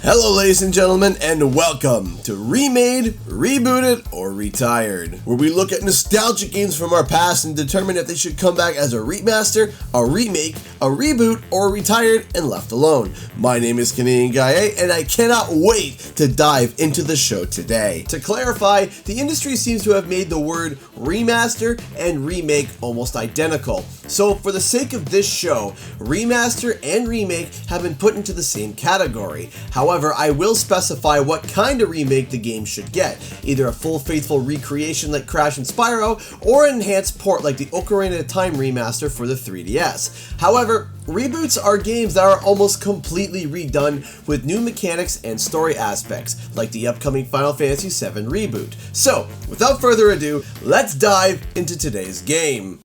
Hello ladies and gentlemen, and welcome to Remade, Rebooted, or Retired, where we look at nostalgic games from our past and determine if they should come back as a remaster, a remake, a reboot, or retired and left alone. My name is Canadian Guy A, and I cannot wait to dive into the show today. To clarify, the industry seems to have made the word remaster and remake almost identical. So for the sake of this show, remaster and remake have been put into the same category. However, I will specify what kind of remake the game should get, either a full faithful recreation like Crash and Spyro, or an enhanced port like the Ocarina of Time remaster for the 3DS. However, reboots are games that are almost completely redone with new mechanics and story aspects, like the upcoming Final Fantasy VII reboot. So, without further ado, let's dive into today's game.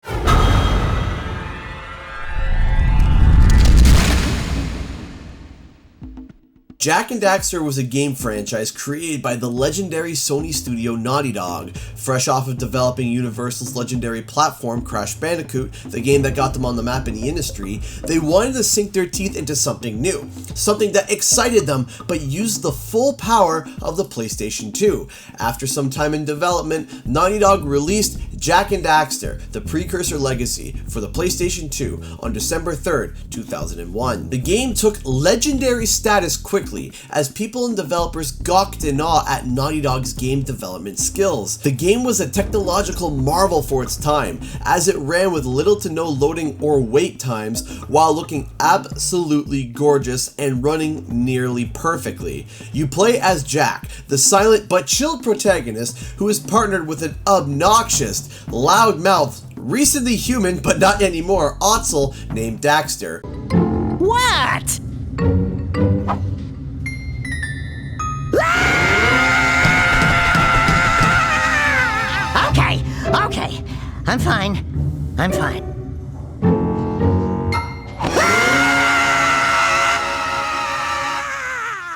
Jak and Daxter was a game franchise created by the legendary Sony studio Naughty Dog. Fresh off of developing Universal's legendary platform Crash Bandicoot, the game that got them on the map in the industry, they wanted to sink their teeth into something new, something that excited them but used the full power of the PlayStation 2. After some time in development, Naughty Dog released Jak and Daxter, the precursor legacy, for the PlayStation 2 on December 3rd, 2001. The game took legendary status quickly as people and developers gawked in awe at Naughty Dog's game development skills. The game was a technological marvel for its time, as it ran with little to no loading or wait times while looking absolutely gorgeous and running nearly perfectly. You play as Jak, the silent but chill protagonist who is partnered with an obnoxious, loud-mouthed, recently human but not anymore Otzel named Daxter. What? Okay, I'm fine.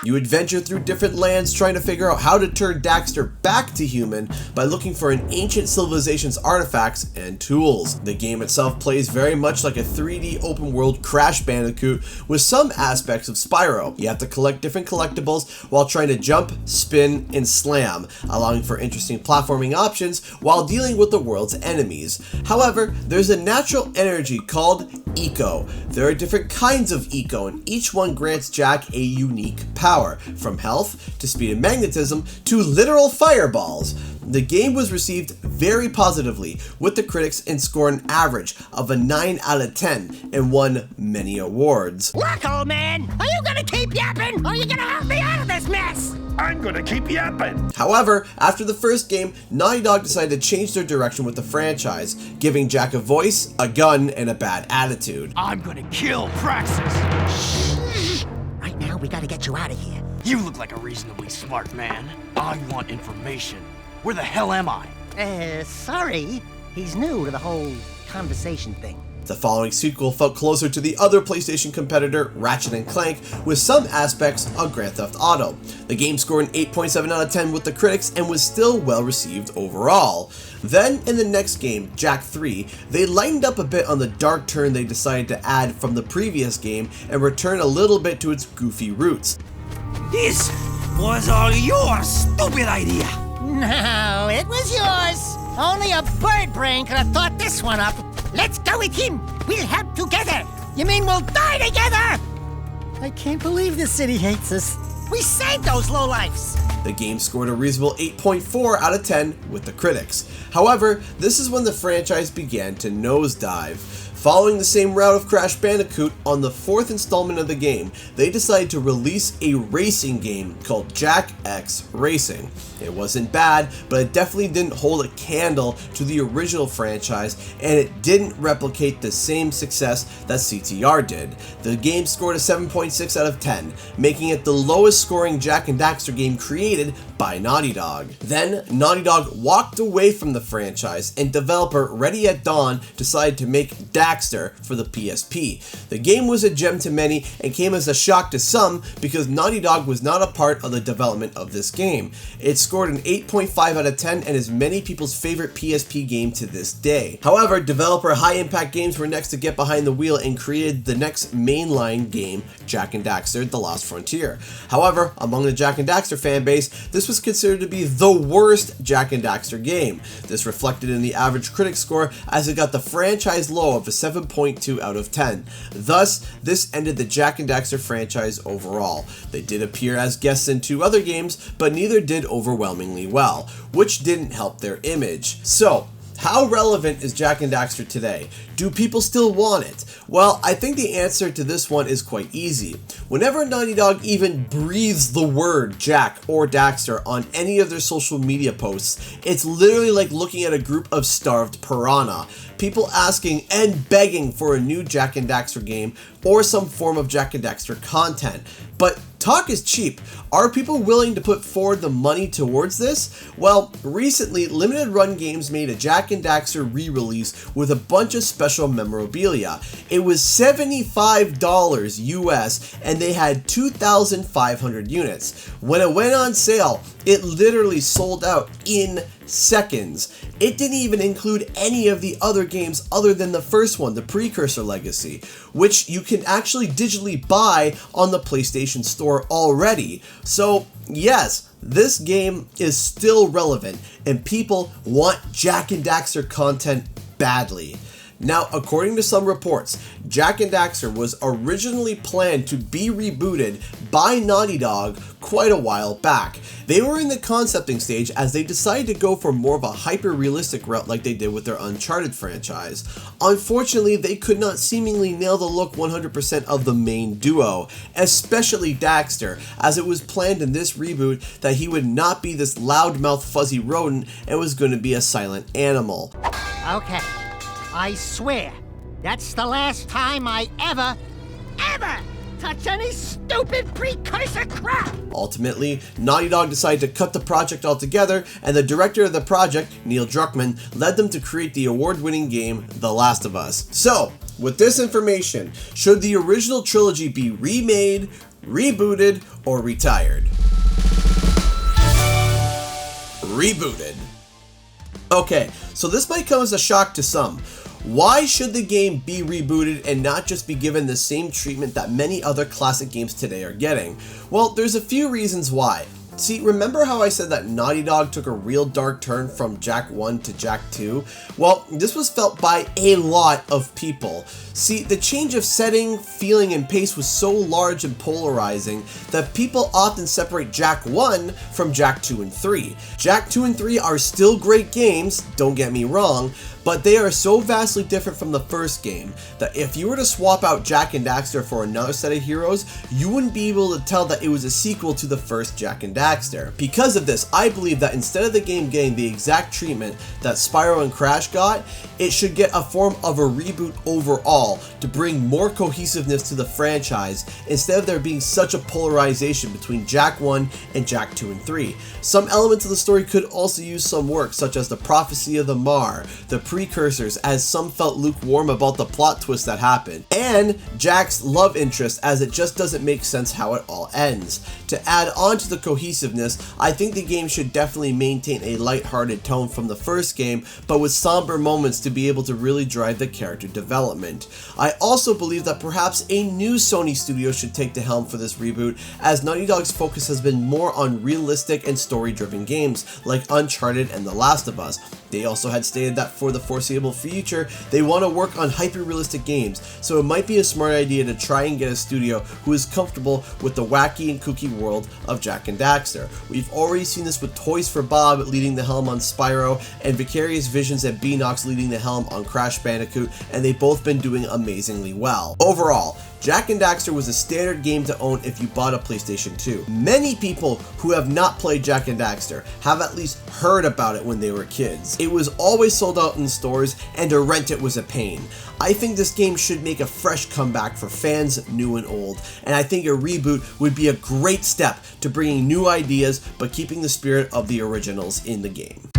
You adventure through different lands trying to figure out how to turn Daxter back to human by looking for an ancient civilization's artifacts and tools. The game itself plays very much like a 3D open world Crash Bandicoot with some aspects of Spyro. You have to collect different collectibles while trying to jump, spin, and slam, allowing for interesting platforming options while dealing with the world's enemies. However, there's a natural energy called Eco. There are different kinds of Eco, and each one grants Jak a unique power, from health to speed and magnetism to literal fireballs. The game was received very positively with the critics and scored an average of a 9 out of 10 and won many awards. Look, old man, are you gonna keep yapping or are you gonna help me out of this mess? I'm gonna keep yapping. However, after the first game, Naughty Dog decided to change their direction with the franchise, giving Jak a voice, a gun, and a bad attitude. I'm gonna kill Praxis. Right now, we gotta get you out of here. You look like a reasonably smart man. I want information. Where the hell am I? Sorry. He's new to the whole conversation thing. The following sequel felt closer to the other PlayStation competitor, Ratchet & Clank, with some aspects of Grand Theft Auto. The game scored an 8.7 out of 10 with the critics and was still well received overall. Then, in the next game, Jak 3, they lightened up a bit on the dark turn they decided to add from the previous game and return a little bit to its goofy roots. This was all your stupid idea. No, it was yours. Only a bird brain could have thought this one up. Let's go with him. We'll help together. You mean we'll die together? I can't believe this city hates us. We saved those lowlifes. The game scored a reasonable 8.4 out of 10 with the critics. However, this is when the franchise began to nosedive. Following the same route of Crash Bandicoot, on the fourth installment of the game, they decided to release a racing game called Jak X Racing. It wasn't bad, but it definitely didn't hold a candle to the original franchise, and it didn't replicate the same success that CTR did. The game scored a 7.6 out of 10, making it the lowest scoring Jak and Daxter game created by Naughty Dog. Then, Naughty Dog walked away from the franchise, and developer Ready at Dawn decided to make Daxter Daxter for the PSP. The game was a gem to many and came as a shock to some because Naughty Dog was not a part of the development of this game. It scored an 8.5 out of 10 and is many people's favorite PSP game to this day. However, developer High Impact Games were next to get behind the wheel and created the next mainline game, Jak and Daxter: The Lost Frontier. However, among the Jak and Daxter fanbase, this was considered to be the worst Jak and Daxter game. This reflected in the average critic score as it got the franchise low of a 7.2 out of 10. Thus, this ended the Jak and Daxter franchise overall. They did appear as guests in 2 other games, but neither did overwhelmingly well, which didn't help their image. So, how relevant is Jak and Daxter today? Do people still want it? Well, I think the answer to this one is quite easy. Whenever Naughty Dog even breathes the word Jak or Daxter on any of their social media posts, it's literally like looking at a group of starved piranha. People asking and begging for a new Jak and Daxter game or some form of Jak and Daxter content. But talk is cheap. Are people willing to put forward the money towards this? Well, recently, Limited Run Games made a Jak and Daxter re-release with a bunch of special memorabilia. It was $75 US and they had 2,500 units. When it went on sale, it literally sold out in seconds. It didn't even include any of the other games other than the first one, the Precursor Legacy, which you can actually digitally buy on the PlayStation Store already. So yes, this game is still relevant and people want Jak and Daxter content badly. Now, according to some reports, Jak and Daxter was originally planned to be rebooted by Naughty Dog quite a while back. They were in the concepting stage as they decided to go for more of a hyper-realistic route like they did with their Uncharted franchise. Unfortunately, they could not seemingly nail the look 100% of the main duo, especially Daxter, as it was planned in this reboot that he would not be this loudmouth fuzzy rodent and was going to be a silent animal. Okay, I swear, that's the last time I ever touch any stupid precursor crap! Ultimately, Naughty Dog decided to cut the project altogether, and the director of the project, Neil Druckmann, led them to create the award-winning game, The Last of Us. So, with this information, should the original trilogy be remade, rebooted, or retired? Rebooted. Okay, so this might come as a shock to some. Why should the game be rebooted and not just be given the same treatment that many other classic games today are getting? Well, there's a few reasons why. See, remember how I said that Naughty Dog took a real dark turn from Jak 1 to Jak 2? Well, this was felt by a lot of people. See, the change of setting, feeling, and pace was so large and polarizing that people often separate Jak 1 from Jak 2 and 3. Jak 2 and 3 are still great games, don't get me wrong, but they are so vastly different from the first game that if you were to swap out Jak and Daxter for another set of heroes, you wouldn't be able to tell that it was a sequel to the first Jak and Daxter. Because of this, I believe that instead of the game getting the exact treatment that Spyro and Crash got, it should get a form of a reboot overall to bring more cohesiveness to the franchise instead of there being such a polarization between Jak 1 and Jak 2 and 3. Some elements of the story could also use some work, such as the Prophecy of the Mar, the Precursors, as some felt lukewarm about the plot twist that happened, and Jak's love interest, as it just doesn't make sense how it all ends. To add on to the cohesiveness, I think the game should definitely maintain a lighthearted tone from the first game, but with somber moments to be able to really drive the character development. I also believe that perhaps a new Sony studio should take the helm for this reboot, as Naughty Dog's focus has been more on realistic and story-driven games like Uncharted and The Last of Us. They also had stated that for the foreseeable future, they want to work on hyper-realistic games, so it might be a smart idea to try and get a studio who is comfortable with the wacky and kooky world of Jak and Daxter. We've already seen this with Toys for Bob leading the helm on Spyro, and Vicarious Visions and Beanox leading the helm on Crash Bandicoot, and they've both been doing amazingly well. Overall, Jak and Daxter was a standard game to own if you bought a PlayStation 2. Many people who have not played Jak and Daxter have at least heard about it when they were kids. It was always sold out in stores, and to rent it was a pain. I think this game should make a fresh comeback for fans new and old, and I think a reboot would be a great step to bringing new ideas but keeping the spirit of the originals in the game.